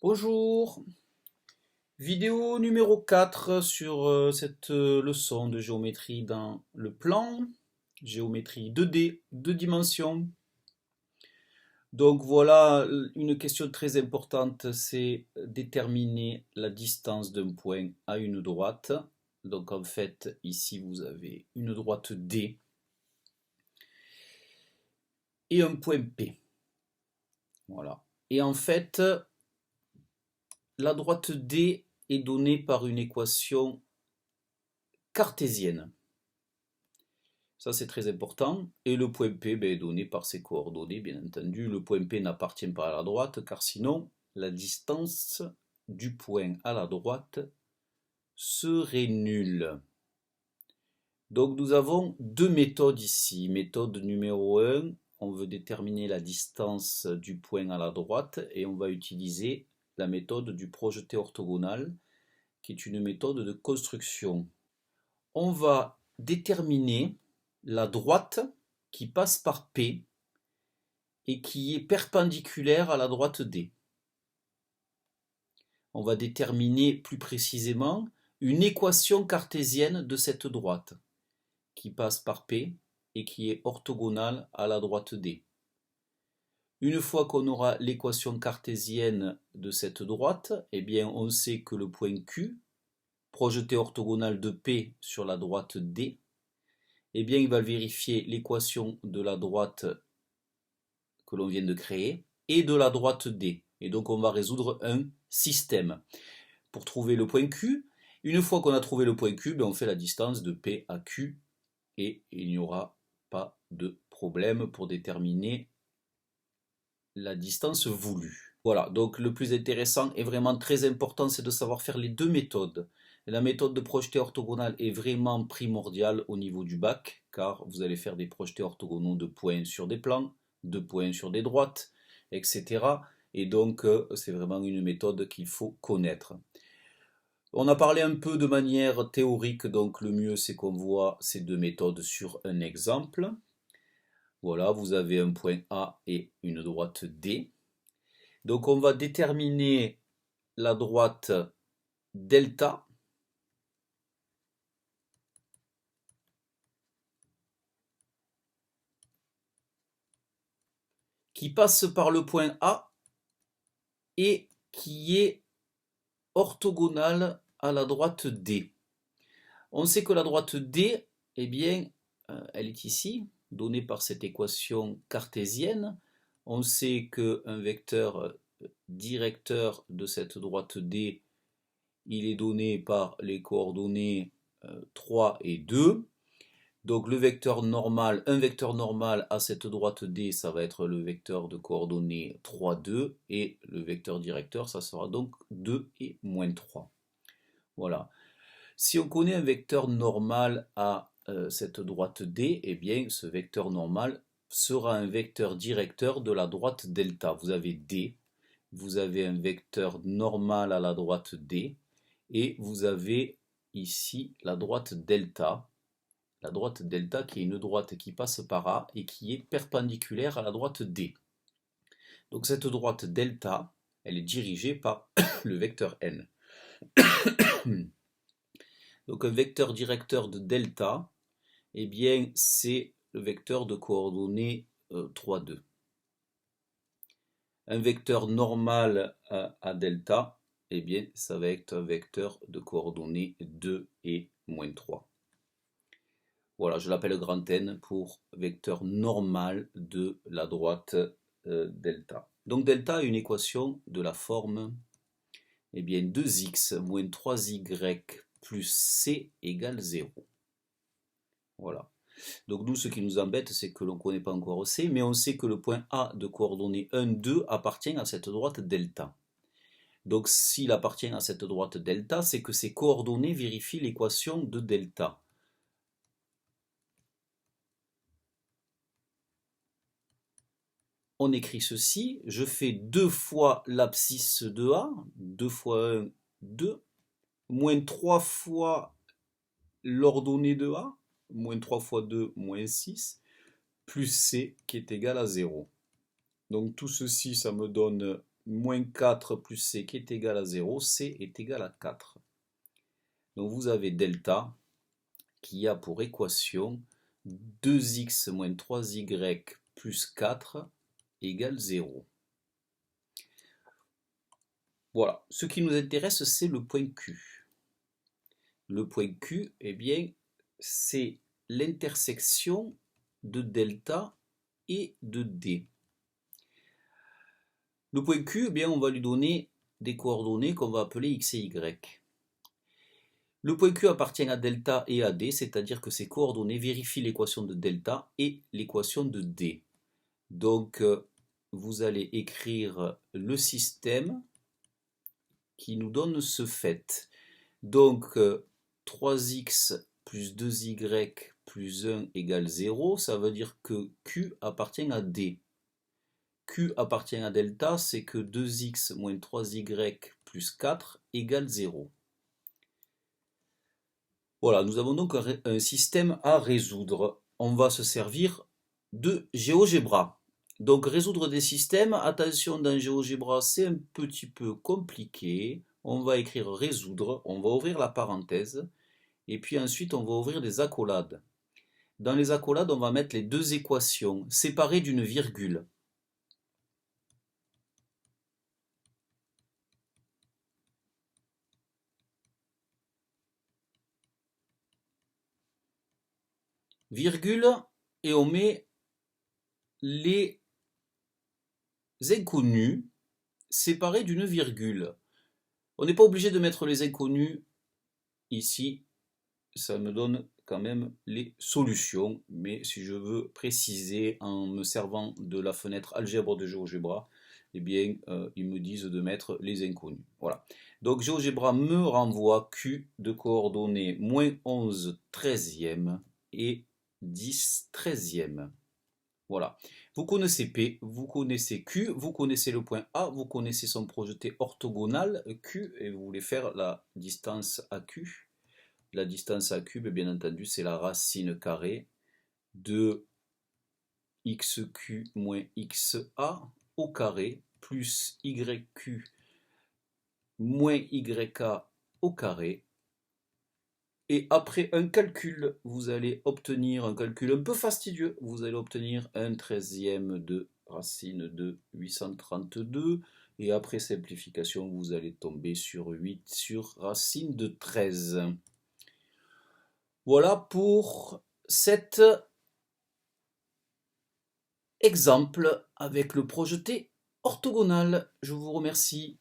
Bonjour, vidéo numéro 4 sur cette leçon de géométrie dans le plan, géométrie 2D, deux dimensions. Donc voilà, une question très importante, c'est déterminer la distance d'un point à une droite. Donc en fait, ici vous avez une droite D et un point P. Voilà. Et en fait, la droite D est donnée par une équation cartésienne. Ça, c'est très important. Et le point P est donné par ses coordonnées, bien entendu. Le point P n'appartient pas à la droite, car sinon, la distance du point à la droite serait nulle. Donc, nous avons deux méthodes ici. Méthode numéro 1, on veut déterminer la distance du point à la droite et on va utiliser la méthode du projeté orthogonal, qui est une méthode de construction. On va déterminer la droite qui passe par P et qui est perpendiculaire à la droite D. On va déterminer plus précisément une équation cartésienne de cette droite qui passe par P et qui est orthogonale à la droite D. Une fois qu'on aura l'équation cartésienne de cette droite, eh bien on sait que le point Q, projeté orthogonal de P sur la droite D, eh bien il va vérifier l'équation de la droite que l'on vient de créer et de la droite D. Et donc on va résoudre un système. Pour trouver le point Q, une fois qu'on a trouvé le point Q, on fait la distance de P à Q et il n'y aura pas de problème pour déterminer la distance voulue. Voilà, donc le plus intéressant et vraiment très important, c'est de savoir faire les deux méthodes. La méthode de projeté orthogonal est vraiment primordiale au niveau du bac, car vous allez faire des projetés orthogonaux de points sur des plans, de points sur des droites, etc. Et donc, c'est vraiment une méthode qu'il faut connaître. On a parlé un peu de manière théorique, donc le mieux c'est qu'on voit ces deux méthodes sur un exemple. Voilà, vous avez un point A et une droite D. Donc on va déterminer la droite delta qui passe par le point A et qui est orthogonale à la droite D. On sait que la droite D, eh bien, elle est ici, donnée par cette équation cartésienne. On sait qu'un vecteur directeur de cette droite D, il est donné par les coordonnées 3 et 2. Donc le vecteur normal, un vecteur normal à cette droite D, ça va être le vecteur de coordonnées 3, 2, et le vecteur directeur, ça sera donc 2 et moins 3. Voilà. Si on connaît un vecteur normal à cette droite D, eh bien ce vecteur normal sera un vecteur directeur de la droite delta. Vous avez D, vous avez un vecteur normal à la droite D, et vous avez ici la droite delta qui est une droite qui passe par A et qui est perpendiculaire à la droite D. Donc cette droite delta, elle est dirigée par le vecteur n. Donc un vecteur directeur de delta, eh bien c'est le vecteur de coordonnées 3, 2. Un vecteur normal à delta, eh bien ça va être un vecteur de coordonnées 2 et moins 3. Voilà, je l'appelle grand N pour vecteur normal de la droite delta. Donc delta a une équation de la forme, eh bien 2x moins 3y plus c égale 0. Voilà. Donc nous, ce qui nous embête, c'est que l'on ne connaît pas encore c, mais on sait que le point A de coordonnées 1, 2 appartient à cette droite delta. Donc s'il appartient à cette droite delta, c'est que ces coordonnées vérifient l'équation de delta. On écrit ceci, je fais 2 fois l'abscisse de A, 2 fois 1, 2, moins 3 fois l'ordonnée de A, moins 3 fois 2, moins 6, plus C qui est égal à 0. Donc tout ceci, ça me donne moins 4 plus c qui est égal à 0, c est égal à 4. Donc vous avez delta qui a pour équation 2x moins 3y plus 4 égale 0. Voilà, ce qui nous intéresse, c'est le point Q. Le point Q, eh bien, c'est l'intersection de delta et de D. Le point Q, eh bien, on va lui donner des coordonnées qu'on va appeler x et y. Le point Q appartient à delta et à D, c'est-à-dire que ces coordonnées vérifient l'équation de delta et l'équation de D. Donc, vous allez écrire le système qui nous donne ce fait. Donc, 3x plus 2y plus 1 égale 0, ça veut dire que Q appartient à D. Q appartient à delta, c'est que 2x moins 3y plus 4 égale 0. Voilà, nous avons donc un système à résoudre. On va se servir de GeoGebra. Donc résoudre des systèmes, attention, dans GeoGebra c'est un petit peu compliqué. On va écrire résoudre, on va ouvrir la parenthèse, et puis ensuite on va ouvrir des accolades. Dans les accolades, on va mettre les deux équations séparées d'une virgule. Virgule, et on met les inconnus séparés d'une virgule. On n'est pas obligé de mettre les inconnus ici, ça me donne quand même les solutions, mais si je veux préciser en me servant de la fenêtre algèbre de GeoGebra, eh bien, ils me disent de mettre les inconnus. Voilà. Donc GeoGebra me renvoie Q de coordonnées moins 11 treizième et 10 treizième. Voilà. Vous connaissez P, vous connaissez Q, vous connaissez le point A, vous connaissez son projeté orthogonal Q, et vous voulez faire la distance AQ. La distance AQ, bien entendu, c'est la racine carrée de xq moins xa au carré plus yq moins yk au carré. Et après un calcul, vous allez obtenir un calcul un peu fastidieux. Vous allez obtenir un treizième de racine de 832. Et après simplification, vous allez tomber sur 8 sur racine de 13. Voilà pour cet exemple avec le projeté orthogonal. Je vous remercie.